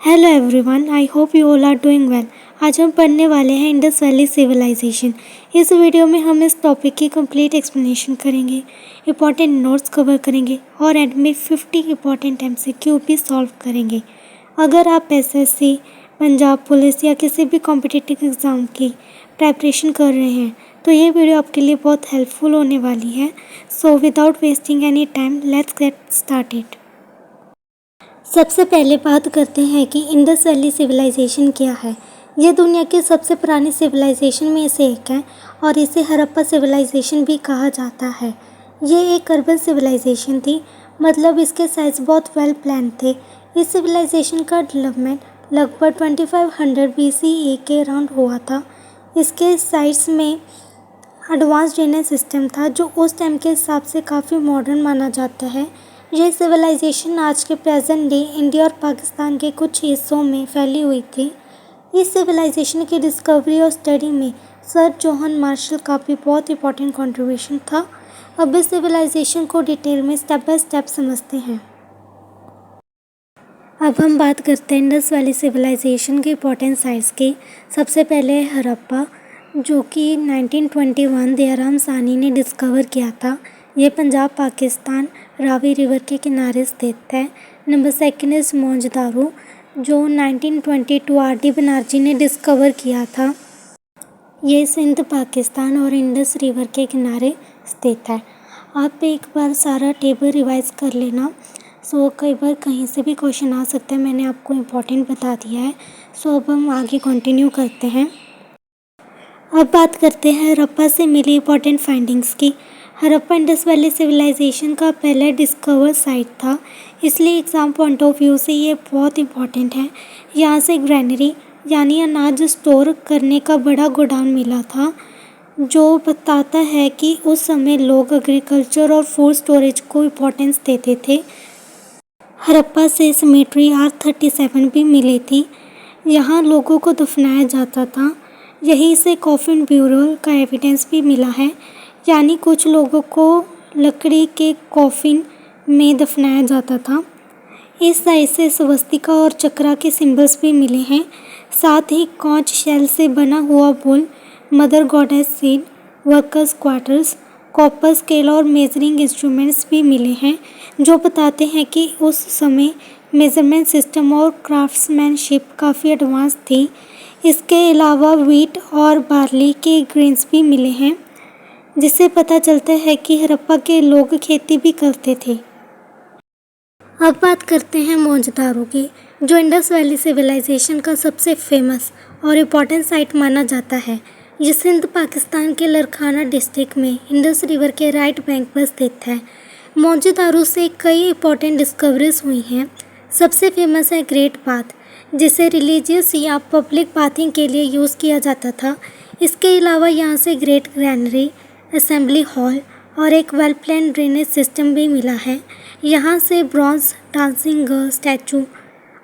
Hello everyone, I hope you all are doing well. आज हम पढ़ने वाले हैं इंडस वैली सिविलाइजेशन। इस वीडियो में हम इस टॉपिक की कंप्लीट एक्सप्लेनेशन करेंगे, इंपॉर्टेंट नोट्स कवर करेंगे और एंड में 50 इंपॉर्टेंट MCQ भी सॉल्व करेंगे। अगर आप SSC, पंजाब पुलिस या किसी भी कॉम्पिटिटिव एग्ज़ाम की प्रेपरेशन कर रहे हैं तो ये वीडियो आपके लिए बहुत हेल्पफुल होने वाली है। So without wasting any time let's get started. सबसे पहले बात करते हैं कि इंडस वैली सिविलाइजेशन क्या है। ये दुनिया की सबसे पुरानी सिविलाइजेशन में से एक है और इसे हड़प्पा सिविलाइजेशन भी कहा जाता है। ये एक अर्बन सिविलाइजेशन थी, मतलब इसके साइज बहुत वेल प्लान थे। इस सिविलाइजेशन का डेवलपमेंट लगभग 2500 BCE के अराउंड हुआ था। इसके साइड्स में एडवांस ड्रेनेज सिस्टम था जो उस टाइम के हिसाब से काफ़ी मॉडर्न माना जाता है। यह सिविलाइजेशन आज के प्रेजेंट डे इंडिया और पाकिस्तान के कुछ हिस्सों में फैली हुई थी। इस सिविलाइजेशन की डिस्कवरी और स्टडी में सर जॉन मार्शल का भी बहुत इंपॉर्टेंट कंट्रीब्यूशन था। अब इस सिविलाइजेशन को डिटेल में स्टेप बाय स्टेप समझते हैं। अब हम बात करते हैं इंडस वैली सिविलाइजेशन के इंपॉर्टेंट साइट्स की। सबसे पहले है हड़प्पा, जो कि 1921 दयाराम साहनी ने डिस्कवर किया था। ये पंजाब पाकिस्तान रावी रिवर के किनारे स्थित है। नंबर सेकंड इज मोहनजोदारो, जो 1922 RD बनर्जी ने डिस्कवर किया था। ये सिंध पाकिस्तान और इंडस रिवर के किनारे स्थित है। आप एक बार सारा टेबल रिवाइज कर लेना। कई बार कहीं से भी क्वेश्चन आ सकते हैं, मैंने आपको इम्पोर्टेंट बता दिया है। अब हम आगे कंटिन्यू करते हैं। अब बात करते हैं हड़प्पा से मिली इंपॉर्टेंट फाइंडिंग्स की। हड़प्पा इंडस वैली सिविलाइजेशन का पहला डिस्कवर साइट था, इसलिए एग्ज़ाम पॉइंट ऑफ व्यू से ये बहुत इंपॉर्टेंट है। यहाँ से ग्रैनरी यानी अनाज स्टोर करने का बड़ा गोडाउन मिला था, जो बताता है कि उस समय लोग एग्रीकल्चर और फूड स्टोरेज को इम्पोर्टेंस देते थे। हड़प्पा से सिमेट्री R37 भी मिली थी, यहाँ लोगों को दफनाया जाता था। यहीं से कॉफिन ब्यूरल का एविडेंस भी मिला है, यानी कुछ लोगों को लकड़ी के कॉफिन में दफनाया जाता था। इस साइड से स्वस्तिका और चक्रा के सिंबल्स भी मिले हैं। साथ ही कॉन्च शेल से बना हुआ bull, mother goddess scene, workers quarters, copper scale और मेजरिंग इंस्ट्रूमेंट्स भी मिले हैं, जो बताते हैं कि उस समय मेजरमेंट सिस्टम और क्राफ्ट्समैनशिप काफ़ी एडवांस थी। इसके अलावा वीट और बार्ली के ग्रेन्स भी मिले हैं, जिससे पता चलता है कि हड़प्पा के लोग खेती भी करते थे। अब बात करते हैं मोहनजोदारो की, जो इंडस वैली सिविलाइजेशन का सबसे फेमस और इम्पॉर्टेंट साइट माना जाता है। ये सिंध पाकिस्तान के लरखाना डिस्ट्रिक्ट में इंडस रिवर के राइट बैंक पर स्थित है। मोहनजोदारो से कई इंपॉर्टेंट डिस्कवरीज हुई हैं। सबसे फेमस है ग्रेट बाथ, जिसे रिलीजियस या पब्लिक बाथिंग के लिए यूज़ किया जाता था। इसके अलावा यहाँ से ग्रेट ग्रैनरी, असेंबली हॉल और एक वेल प्लान ड्रेनेज सिस्टम भी मिला है। यहाँ से ब्रॉन्ज डांसिंग गर्ल स्टैचू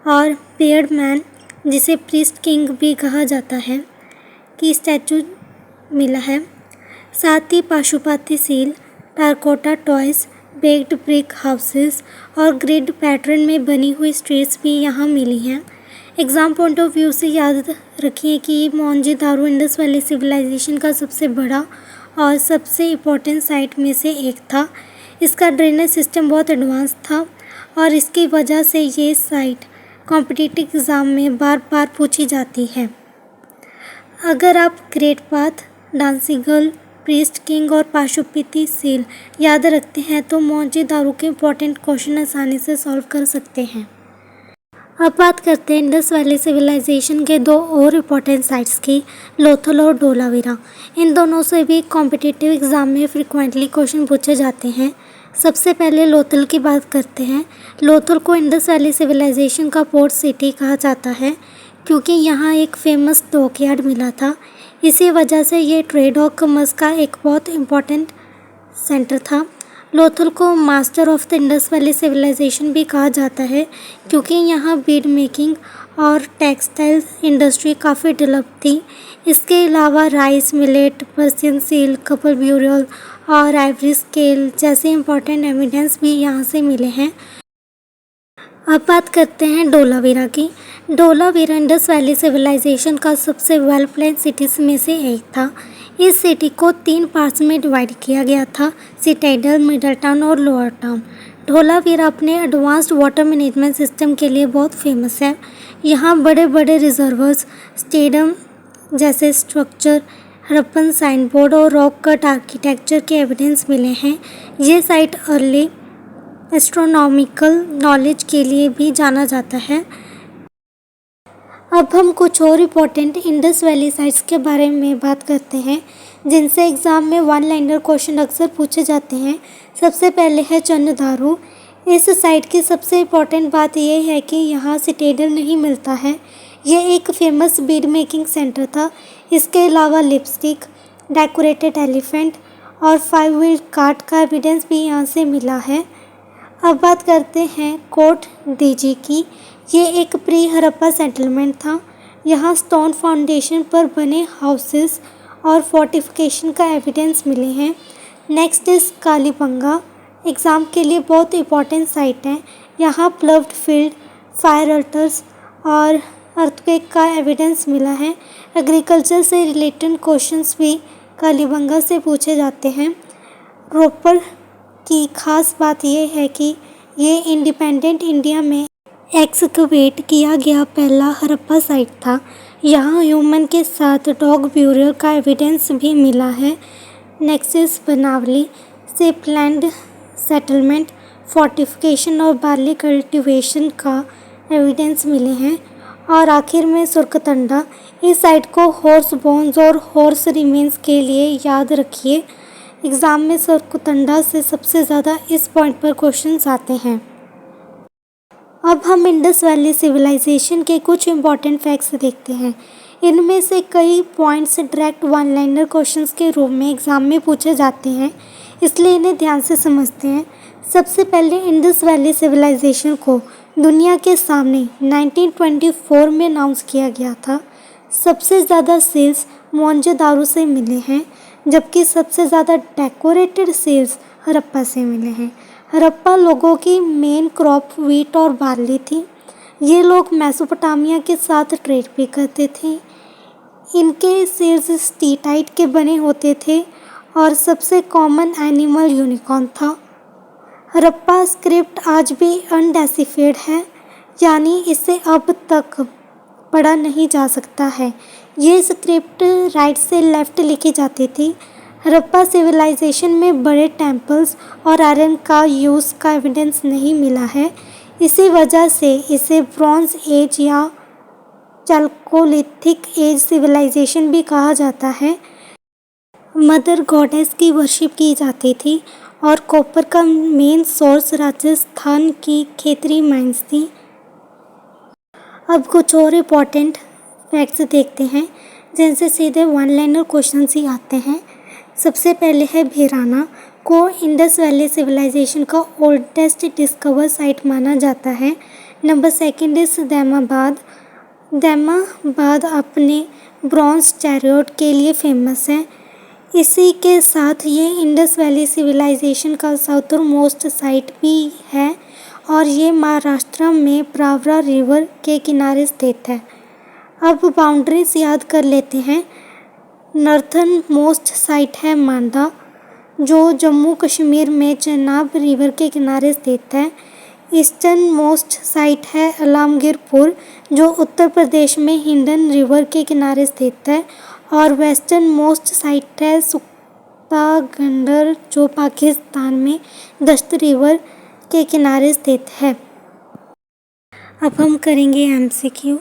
और बियर्ड मैन, जिसे प्रीस्ट किंग भी कहा जाता है, की स्टैचू मिला है। साथ ही Pashupati seal, terracotta toys, baked brick houses और ग्रिड पैटर्न में बनी हुई स्ट्रीट्स भी यहाँ मिली हैं। एग्ज़ाम पॉइंट ऑफ व्यू से याद रखिए कि मोहनजोदारो इंडस वैली सिविलाइजेशन का सबसे बड़ा और सबसे इम्पोर्टेंट साइट में से एक था। इसका ड्रेनेज सिस्टम बहुत एडवांस था और इसकी वजह से ये साइट कॉम्पिटिटिव एग्ज़ाम में बार बार पूछी जाती है। अगर आप great bath, dancing girl, priest king और पाशुपति सील याद रखते हैं तो मोहनजोदारो के इम्पोर्टेंट क्वेश्चन आसानी से सॉल्व कर सकते हैं। अब बात करते हैं इंडस वैली सिविलाइजेशन के दो और इम्पॉर्टेंट साइट्स की, लोथल और धोलावीरा। इन दोनों से भी कॉम्पिटिटिव एग्ज़ाम में फ्रिक्वेंटली क्वेश्चन पूछे जाते हैं। सबसे पहले लोथल की बात करते हैं। लोथल को इंडस वैली सिविलाइजेशन का पोर्ट सिटी कहा जाता है, क्योंकि यहाँ एक फेमस डॉकयार्ड मिला था। इसी वजह से ये ट्रेड और कॉमर्स का एक बहुत इम्पॉर्टेंट सेंटर था। लोथल को master of the Indus valley civilization भी कहा जाता है, क्योंकि यहाँ बीड मेकिंग और टेक्सटाइल इंडस्ट्री काफ़ी डेवलप थी। इसके अलावा rice millet, Persian seal, couple burial और आइवरी स्केल जैसे इम्पोर्टेंट एविडेंस भी यहाँ से मिले हैं। अब बात करते हैं धोलावीरा की। धोलावीरा इंडस वैली सिविलाइजेशन का सबसे वेल प्लान सिटीज़ में से एक था। इस सिटी को 3 पार्ट्स में डिवाइड किया गया था, सिटाडेल, मिडल टाउन और लोअर टाउन। धोलावीरा अपने एडवांस्ड वाटर मैनेजमेंट सिस्टम के लिए बहुत फेमस है। यहाँ बड़े बड़े रिजर्वर्स, स्टेडियम जैसे स्ट्रक्चर, हड़प्पन साइन बोर्ड और रॉक कट आर्किटेक्चर के एविडेंस मिले हैं। ये साइट अर्ली एस्ट्रोनॉमिकल नॉलेज के लिए भी जाना जाता है। अब हम कुछ और इम्पोर्टेंट इंडस वैली साइट्स के बारे में बात करते हैं जिनसे एग्ज़ाम में 1 लाइनर क्वेश्चन अक्सर पूछे जाते हैं। सबसे पहले है चंद्रदारू। इस साइट की सबसे इम्पोर्टेंट बात यह है कि यहाँ सिटाडेल नहीं मिलता है। ये एक फेमस बीड मेकिंग सेंटर था। इसके अलावा लिपस्टिक, डेकोरेटेड एलिफेंट और 5 व्हील कार्ट का एविडेंस भी यहाँ से मिला है। अब बात करते हैं कोट डीजी की। ये एक प्री हड़प्पा सेटलमेंट था। यहाँ स्टोन फाउंडेशन पर बने हाउसेस और फोर्टिफिकेशन का एविडेंस मिले हैं। Next is Kalibangan. एग्ज़ाम के लिए बहुत इंपॉर्टेंट साइट है। यहाँ प्लव्ड फील्ड, फायर अल्टर्स और अर्थक्वेक का एविडेंस मिला है। एग्रीकल्चर से रिलेटेड क्वेश्चंस भी कालीबंगा से पूछे जाते हैं। रोपर की खास बात यह है कि ये इंडिपेंडेंट इंडिया में एक्सकवेट किया गया पहला हड़प्पा साइट था। यहाँ ह्यूमन के साथ डॉग ब्यूरियल का एविडेंस भी मिला है। नेक्स्ट इज बनावली से प्लान्ड सेटलमेंट, फोर्टिफिकेशन और बार्ली कल्टीवेशन का एविडेंस मिले हैं। और आखिर में सुरकतंडा। इस साइट को हॉर्स बोन्स और हॉर्स रिमेन्स के लिए याद रखिए। एग्ज़ाम में सुरकतंडा से सबसे ज़्यादा इस पॉइंट पर क्वेश्चंस आते हैं। अब हम इंडस वैली सिविलाइजेशन के कुछ इम्पॉर्टेंट फैक्ट्स देखते हैं। इनमें से कई पॉइंट्स डायरेक्ट 1 लाइनर क्वेश्चंस के रूप में एग्ज़ाम में पूछे जाते हैं, इसलिए इन्हें ध्यान से समझते हैं। सबसे पहले इंडस वैली सिविलाइजेशन को दुनिया के सामने 1924 में अनाउंस किया गया था। सबसे ज़्यादा सेल्स मोहनजोदारो से मिले हैं, जबकि सबसे ज़्यादा डेकोरेटेड सेल्स हड़प्पा से मिले हैं। हड़प्पा लोगों की मेन क्रॉप व्हीट और बार्ली थी। ये लोग मेसोपोटामिया के साथ ट्रेड भी करते थे। इनके सेल्स स्टीटाइट के बने होते थे और सबसे कॉमन एनिमल यूनिकॉर्न था। हड़प्पा स्क्रिप्ट आज भी अनडेसिफाइड है, यानी इसे अब तक पढ़ा नहीं जा सकता है। ये स्क्रिप्ट राइट से लेफ़्ट लिखी जाती थी। हड़प्पा सिविलाइजेशन में बड़े टेम्पल्स और आयरन का यूज़ का एविडेंस नहीं मिला है। इसी वजह से इसे ब्रॉन्ज एज या चैल्कोलिथिक एज सिविलाइजेशन भी कहा जाता है। मदर गॉडेस की वर्शिप की जाती थी और कॉपर का मेन सोर्स राजस्थान की खेतरी माइंस थी। अब कुछ और इम्पोर्टेंट फैक्ट्स देखते हैं जिनसे सीधे 1 लाइनर क्वेश्चन ही आते हैं। सबसे पहले है भिराना को इंडस वैली सिविलाइजेशन का ओल्डेस्ट डिस्कवर साइट माना जाता है। Number 2 is Daimabad. दैमाबाद अपने ब्रॉन्ज चैरियट के लिए फेमस है। इसी के साथ ये इंडस वैली सिविलाइजेशन का साउथर्न मोस्ट साइट भी है और ये महाराष्ट्र में प्रावरा रिवर के किनारे स्थित है। अब बाउंड्रीज याद कर लेते हैं। नॉर्थर्न मोस्ट साइट है मांडा, जो जम्मू कश्मीर में चेनाब रिवर के किनारे स्थित है। ईस्टर्न मोस्ट साइट है अलामगीरपुर, जो उत्तर प्रदेश में हिंडन रिवर के किनारे स्थित है। और वेस्टर्न मोस्ट साइट है सुक्तागंडर, जो पाकिस्तान में दश्त रिवर के किनारे स्थित है। अब हम करेंगे MCQ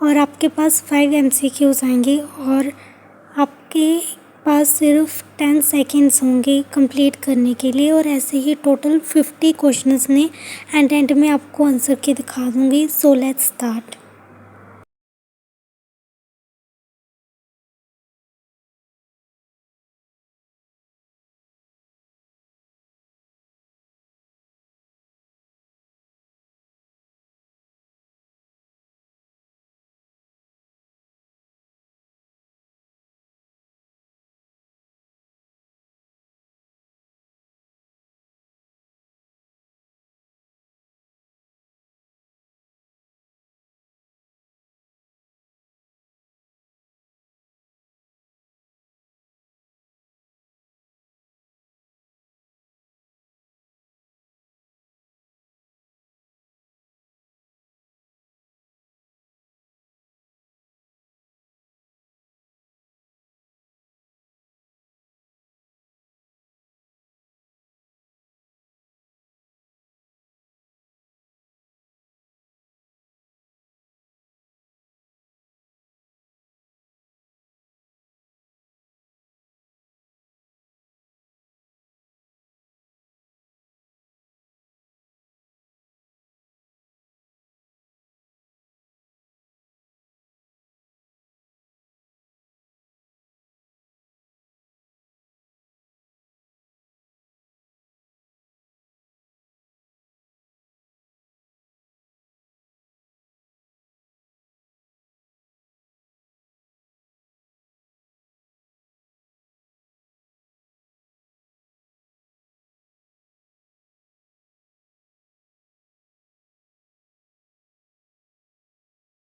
और आपके पास 5 MCQs आएंगे और आपके पास सिर्फ 10 सेकेंड्स होंगे कंप्लीट करने के लिए। और ऐसे ही टोटल 50 क्वेश्चंस ने एंड में आपको आंसर के दिखा दूँगी। So let's start.